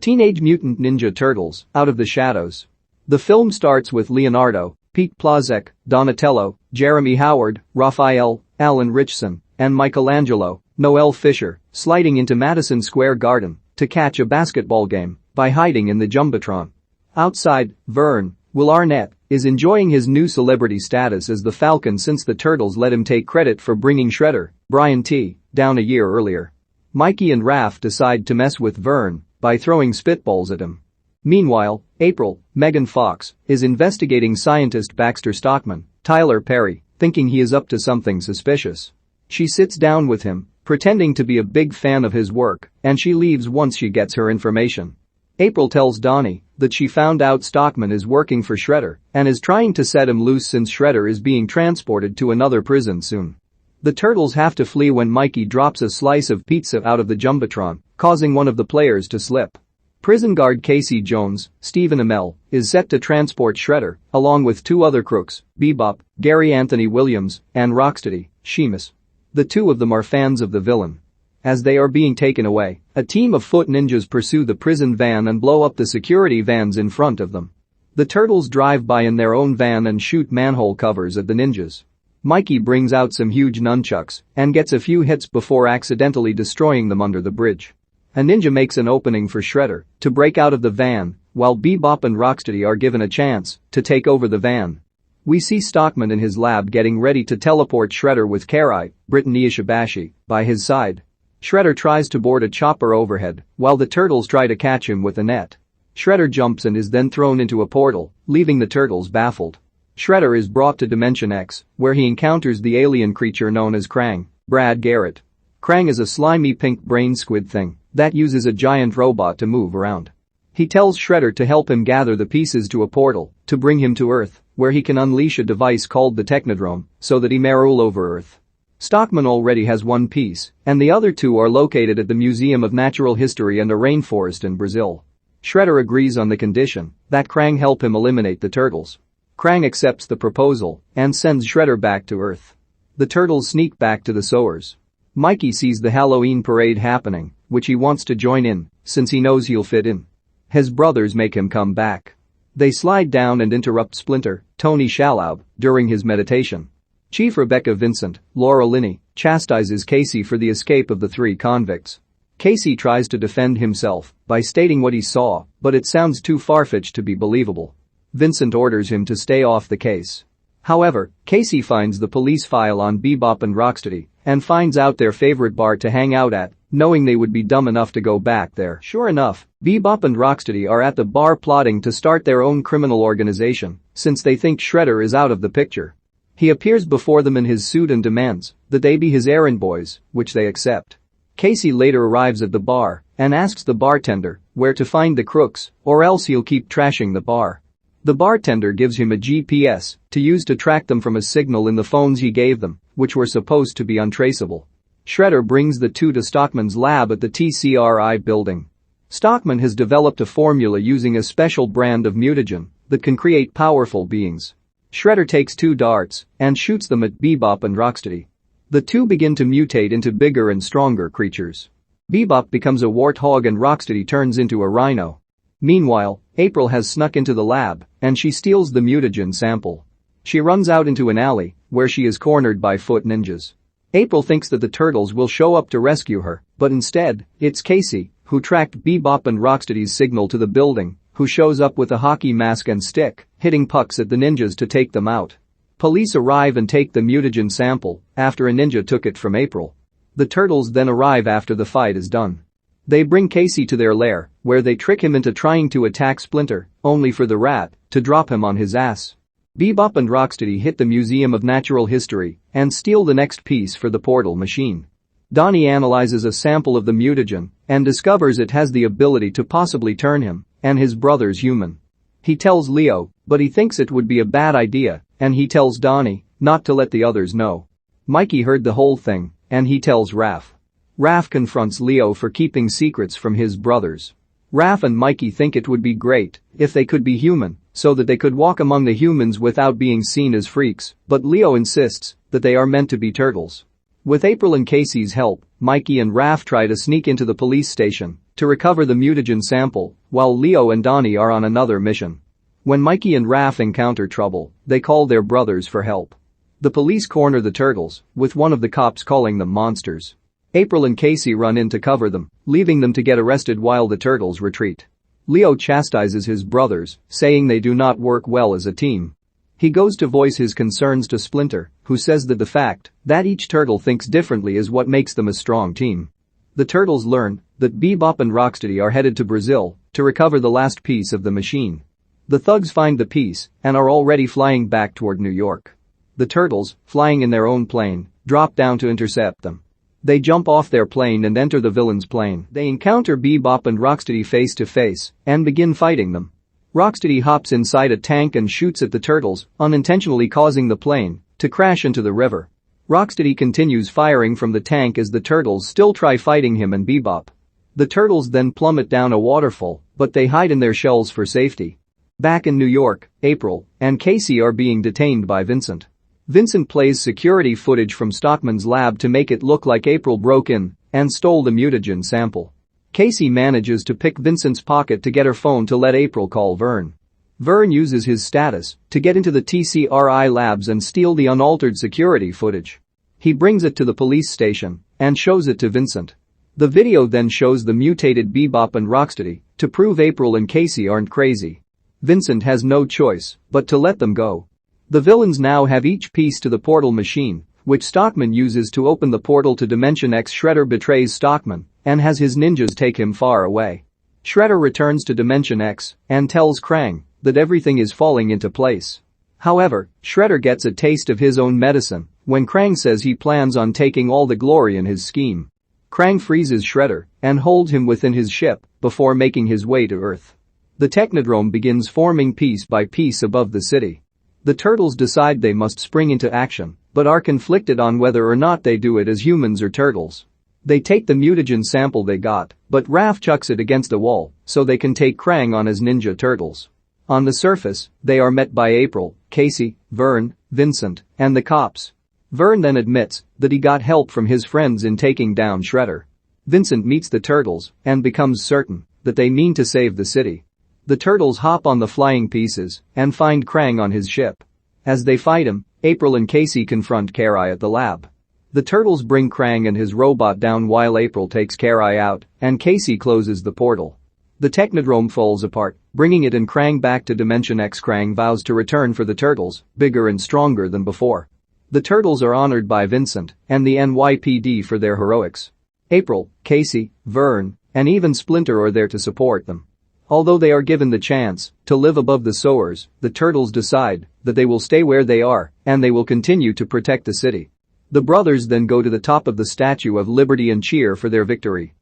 Teenage Mutant Ninja Turtles, Out of the Shadows. The film starts with Leonardo, Pete Ploszek, Donatello, Jeremy Howard, Raphael, Alan Ritchson, and Michelangelo, Noel Fisher, sliding into Madison Square Garden to catch a basketball game by hiding in the Jumbotron. Outside, Vern, Will Arnett, is enjoying his new celebrity status as the Falcon since the Turtles let him take credit for bringing Shredder, Brian T., down a year earlier. Mikey and Raph decide to mess with Vern by throwing spitballs at him. Meanwhile, April, Megan Fox, is investigating scientist Baxter Stockman, Tyler Perry, thinking he is up to something suspicious. She sits down with him, pretending to be a big fan of his work, and she leaves once she gets her information. April tells Donnie that she found out Stockman is working for Shredder and is trying to set him loose since Shredder is being transported to another prison soon. The Turtles have to flee when Mikey drops a slice of pizza out of the Jumbotron, causing one of the players to slip. Prison guard Casey Jones, Stephen Amell, is set to transport Shredder, along with two other crooks, Bebop, Gary Anthony Williams, and Rocksteady, Sheamus. The two of them are fans of the villain. As they are being taken away, a team of foot ninjas pursue the prison van and blow up the security vans in front of them. The Turtles drive by in their own van and shoot manhole covers at the ninjas. Mikey brings out some huge nunchucks and gets a few hits before accidentally destroying them under the bridge. A ninja makes an opening for Shredder to break out of the van, while Bebop and Rocksteady are given a chance to take over the van. We see Stockman in his lab getting ready to teleport Shredder with Karai, Brittany Ishibashi, by his side. Shredder tries to board a chopper overhead while the Turtles try to catch him with a net. Shredder jumps and is then thrown into a portal, leaving the Turtles baffled. Shredder is brought to Dimension X, where he encounters the alien creature known as Krang, Brad Garrett. Krang is a slimy pink brain squid thing that uses a giant robot to move around. He tells Shredder to help him gather the pieces to a portal to bring him to Earth, where he can unleash a device called the Technodrome so that he may rule over Earth. Stockman already has one piece, and the other two are located at the Museum of Natural History and a rainforest in Brazil. Shredder agrees on the condition that Krang help him eliminate the Turtles. Krang accepts the proposal and sends Shredder back to Earth. The Turtles sneak back to the sewers. Mikey sees the Halloween parade happening, which he wants to join in, since he knows he'll fit in. His brothers make him come back. They slide down and interrupt Splinter, Tony Shalhoub, during his meditation. Chief Rebecca Vincent, Laura Linney, chastises Casey for the escape of the three convicts. Casey tries to defend himself by stating what he saw, but it sounds too far-fetched to be believable. Vincent orders him to stay off the case. However, Casey finds the police file on Bebop and Rocksteady and finds out their favorite bar to hang out at, knowing they would be dumb enough to go back there. Sure enough, Bebop and Rocksteady are at the bar plotting to start their own criminal organization since they think Shredder is out of the picture. He appears before them in his suit and demands that they be his errand boys, which they accept. Casey later arrives at the bar and asks the bartender where to find the crooks or else he'll keep trashing the bar. The bartender gives him a GPS to use to track them from a signal in the phones he gave them, which were supposed to be untraceable. Shredder brings the two to Stockman's lab at the TCRI building. Stockman has developed a formula using a special brand of mutagen that can create powerful beings. Shredder takes two darts and shoots them at Bebop and Rocksteady. The two begin to mutate into bigger and stronger creatures. Bebop becomes a warthog and Rocksteady turns into a rhino. Meanwhile, April has snuck into the lab and she steals the mutagen sample. She runs out into an alley where she is cornered by foot ninjas. April thinks that the Turtles will show up to rescue her, but instead, it's Casey, who tracked Bebop and Rocksteady's signal to the building, who shows up with a hockey mask and stick, hitting pucks at the ninjas to take them out. Police arrive and take the mutagen sample after a ninja took it from April. The Turtles then arrive after the fight is done. They bring Casey to their lair, where they trick him into trying to attack Splinter, only for the rat to drop him on his ass. Bebop and Rocksteady hit the Museum of Natural History and steal the next piece for the portal machine. Donnie analyzes a sample of the mutagen and discovers it has the ability to possibly turn him and his brothers human. He tells Leo, but he thinks it would be a bad idea, and he tells Donnie not to let the others know. Mikey heard the whole thing, and he tells Raph. Raph confronts Leo for keeping secrets from his brothers. Raph and Mikey think it would be great if they could be human, so that they could walk among the humans without being seen as freaks, but Leo insists that they are meant to be turtles. With April and Casey's help, Mikey and Raph try to sneak into the police station to recover the mutagen sample, while Leo and Donnie are on another mission. When Mikey and Raph encounter trouble, they call their brothers for help. The police corner the turtles, with one of the cops calling them monsters. April and Casey run in to cover them, leaving them to get arrested while the turtles retreat. Leo chastises his brothers, saying they do not work well as a team. He goes to voice his concerns to Splinter, who says that the fact that each turtle thinks differently is what makes them a strong team. The turtles learn that Bebop and Rocksteady are headed to Brazil to recover the last piece of the machine. The thugs find the piece and are already flying back toward New York. The turtles, flying in their own plane, drop down to intercept them. They jump off their plane and enter the villain's plane. They encounter Bebop and Rocksteady face to face and begin fighting them. Rocksteady hops inside a tank and shoots at the turtles, unintentionally causing the plane to crash into the river. Rocksteady continues firing from the tank as the turtles still try fighting him and Bebop. The turtles then plummet down a waterfall, but they hide in their shells for safety. Back in New York, April and Casey are being detained by Vincent. Vincent plays security footage from Stockman's lab to make it look like April broke in and stole the mutagen sample. Casey manages to pick Vincent's pocket to get her phone to let April call Vern. Vern uses his status to get into the TCRI labs and steal the unaltered security footage. He brings it to the police station and shows it to Vincent. The video then shows the mutated Bebop and Rocksteady to prove April and Casey aren't crazy. Vincent has no choice but to let them go. The villains now have each piece to the portal machine, which Stockman uses to open the portal to Dimension X. Shredder betrays Stockman and has his ninjas take him far away. Shredder returns to Dimension X and tells Krang that everything is falling into place. However, Shredder gets a taste of his own medicine when Krang says he plans on taking all the glory in his scheme. Krang freezes Shredder and holds him within his ship before making his way to Earth. The Technodrome begins forming piece by piece above the city. The turtles decide they must spring into action, but are conflicted on whether or not they do it as humans or turtles. They take the mutagen sample they got, but Raph chucks it against a wall so they can take Krang on as Ninja Turtles. On the surface, they are met by April, Casey, Vern, Vincent, and the cops. Vern then admits that he got help from his friends in taking down Shredder. Vincent meets the turtles and becomes certain that they mean to save the city. The turtles hop on the flying pieces and find Krang on his ship. As they fight him, April and Casey confront Karai at the lab. The turtles bring Krang and his robot down while April takes Karai out and Casey closes the portal. The Technodrome falls apart, bringing it and Krang back to Dimension X. Krang vows to return for the turtles, bigger and stronger than before. The turtles are honored by Vincent and the NYPD for their heroics. April, Casey, Vern, and even Splinter are there to support them. Although they are given the chance to live above the sewers, the turtles decide that they will stay where they are and they will continue to protect the city. The brothers then go to the top of the Statue of Liberty and cheer for their victory.